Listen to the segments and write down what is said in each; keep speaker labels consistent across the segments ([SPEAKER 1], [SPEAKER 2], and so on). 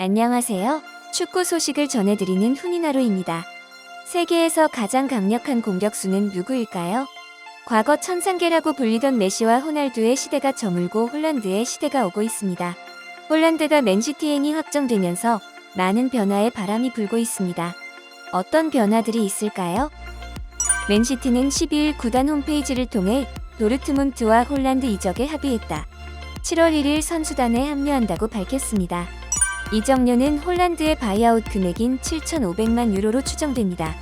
[SPEAKER 1] 안녕하세요. 축구 소식을 전해드리는 훈이나루입니다. 세계에서 가장 강력한 공격수는 누구일까요? 과거 천상계라고 불리던 메시와 호날두의 시대가 저물고 홀란드의 시대가 오고 있습니다. 홀란드가 맨시티행이 확정되면서 많은 변화의 바람이 불고 있습니다. 어떤 변화들이 있을까요? 맨시티는 12일 구단 홈페이지를 통해 도르트문트와 홀란드 이적에 합의했다. 7월 1일 선수단에 합류한다고 밝혔습니다. 이적료는 홀란드의 바이아웃 금액인 7,500만 유로로 추정됩니다.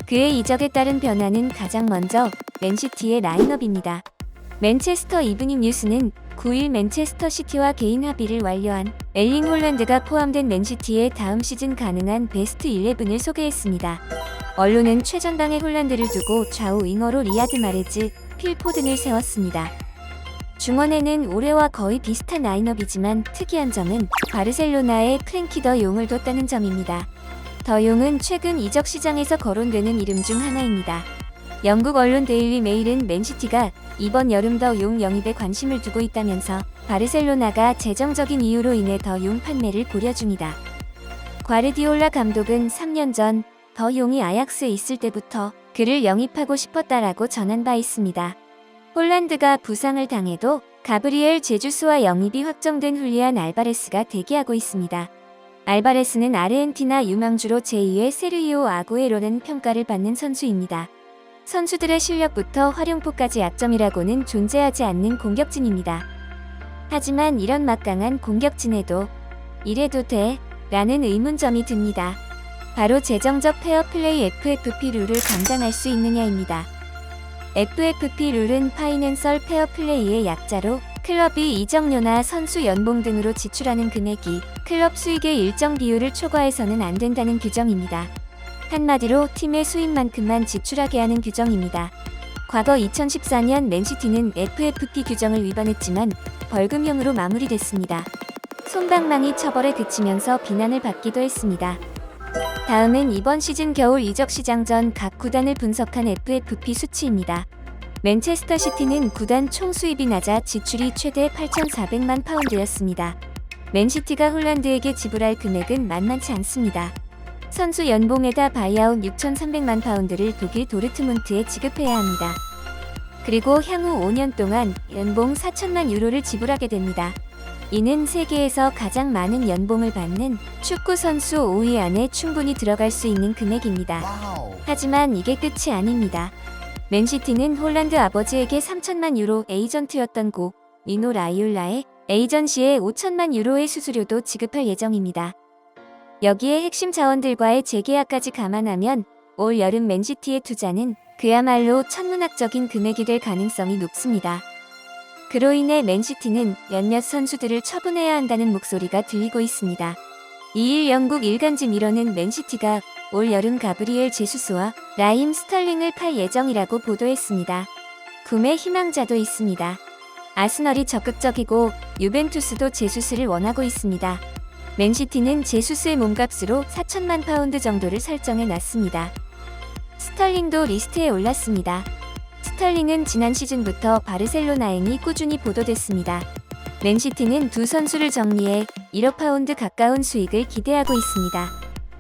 [SPEAKER 1] 그의 이적에 따른 변화는 가장 먼저 맨시티의 라인업입니다. 맨체스터 이브닝 뉴스는 9일 맨체스터 시티와 개인 합의를 완료한 엘링 홀란드가 포함된 맨시티의 다음 시즌 가능한 베스트 11을 소개했습니다. 언론은 최전방에 홀란드를 두고 좌우 윙어로 리아드 마레즈, 필 포든을 세웠습니다. 중원에는 올해와 거의 비슷한 라인업이지만 특이한 점은 바르셀로나에 프랭키 더 용을 뒀다는 점입니다. 더 용은 최근 이적 시장에서 거론되는 이름 중 하나입니다. 영국 언론 데일리 메일은 맨시티가 이번 여름 더 용 영입에 관심을 두고 있다면서 바르셀로나가 재정적인 이유로 인해 더 용 판매를 고려 중이다. 과르디올라 감독은 3년 전 더 용이 아약스에 있을 때부터 그를 영입하고 싶었다라고 전한 바 있습니다. 홀란드가 부상을 당해도 가브리엘 제주스와 영입이 확정된 훌리안 알바레스가 대기하고 있습니다. 알바레스는 아르헨티나 유망주로 제2의 세르히오 아구에로라는 평가를 받는 선수입니다. 선수들의 실력부터 활용포까지 약점이라고는 존재하지 않는 공격진입니다. 하지만 이런 막강한 공격진에도 이래도 돼? 라는 의문점이 듭니다. 바로 재정적 페어플레이 FFP 룰을 감당할 수 있느냐입니다. FFP 룰은 파이낸셜 페어플레이의 약자로 클럽이 이적료나 선수 연봉 등으로 지출하는 금액이 클럽 수익의 일정 비율을 초과해서는 안 된다는 규정입니다. 한마디로 팀의 수입만큼만 지출하게 하는 규정입니다. 과거 2014년 맨시티는 FFP 규정을 위반했지만 벌금형으로 마무리됐습니다. 솜방망이 처벌에 그치면서 비난을 받기도 했습니다. 다음은 이번 시즌 겨울 이적 시장 전 각 구단을 분석한 FFP 수치입니다. 맨체스터 시티는 구단 총 수입이 낮아 지출이 최대 8,400만 파운드였습니다. 맨시티가 홀란드에게 지불할 금액은 만만치 않습니다. 선수 연봉에다 바이아웃 6,300만 파운드를 독일 도르트문트에 지급해야 합니다. 그리고 향후 5년 동안 연봉 4천만 유로를 지불하게 됩니다. 이는 세계에서 가장 많은 연봉을 받는 축구 선수 5위 안에 충분히 들어갈 수 있는 금액입니다. 하지만 이게 끝이 아닙니다. 맨시티는 홀란드 아버지에게 3천만 유로 에이전트였던 고 미노 라이올라의 에이전시에 5천만 유로의 수수료도 지급할 예정입니다. 여기에 핵심 자원들과의 재계약까지 감안하면 올 여름 맨시티의 투자는 그야말로 천문학적인 금액이 될 가능성이 높습니다. 그로 인해 맨시티는 몇몇 선수들을 처분해야 한다는 목소리가 들리고 있습니다. 2일 영국 일간지 미러는 맨시티가 올 여름 가브리엘 제수스와 라힘 스털링을 팔 예정이라고 보도했습니다. 구매 희망자도 있습니다. 아스널이 적극적이고 유벤투스도 제수스를 원하고 있습니다. 맨시티는 제수스의 몸값으로 4천만 파운드 정도를 설정해 놨습니다. 스털링도 리스트에 올랐습니다. 스털링은 지난 시즌부터 바르셀로나행이 꾸준히 보도됐습니다. 맨시티는 두 선수를 정리해 1억 파운드 가까운 수익을 기대하고 있습니다.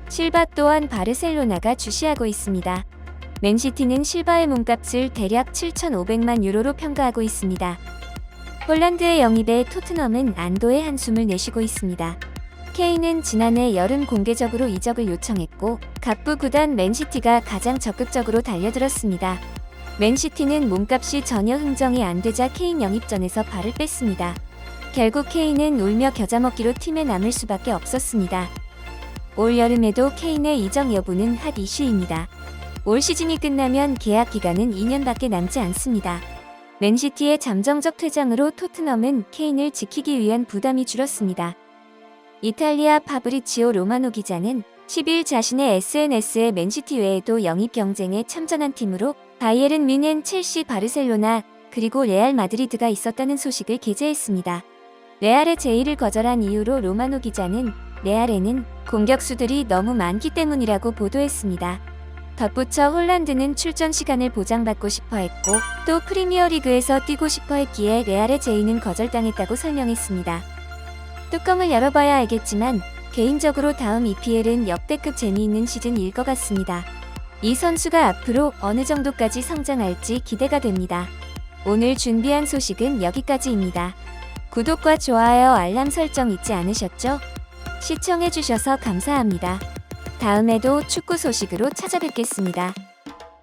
[SPEAKER 1] 실바 또한 바르셀로나가 주시하고 있습니다. 맨시티는 실바의 몸값을 대략 7,500만 유로로 평가하고 있습니다. 홀란드의 영입에 토트넘은 안도의 한숨을 내쉬고 있습니다. 케인은 지난해 여름 공개적으로 이적을 요청했고 갑부 구단 맨시티가 가장 적극적으로 달려들었습니다. 맨시티는 몸값이 전혀 흥정이 안 되자 케인 영입전에서 발을 뺐습니다. 결국 케인은 울며 겨자 먹기로 팀에 남을 수밖에 없었습니다. 올 여름에도 케인의 이적 여부는 핫 이슈입니다. 올 시즌이 끝나면 계약 기간은 2년밖에 남지 않습니다. 맨시티의 잠정적 퇴장으로 토트넘은 케인을 지키기 위한 부담이 줄었습니다. 이탈리아 파브리치오 로마노 기자는 10일 자신의 SNS에 맨시티 외에도 영입 경쟁에 참전한 팀으로 바이에른 뮌헨, 첼시, 바르셀로나, 그리고 레알 마드리드가 있었다는 소식을 게재했습니다. 레알의 제의를 거절한 이유로 로마노 기자는 레알에는 공격수들이 너무 많기 때문이라고 보도했습니다. 덧붙여 홀란드는 출전 시간을 보장받고 싶어 했고 또 프리미어리그에서 뛰고 싶어 했기에 레알의 제의는 거절당했다고 설명했습니다. 뚜껑을 열어봐야 알겠지만 개인적으로 다음 EPL은 역대급 재미있는 시즌일 것 같습니다. 이 선수가 앞으로 어느 정도까지 성장할지 기대가 됩니다. 오늘 준비한 소식은 여기까지입니다. 구독과 좋아요, 알람 설정 잊지 않으셨죠? 시청해주셔서 감사합니다. 다음에도 축구 소식으로 찾아뵙겠습니다.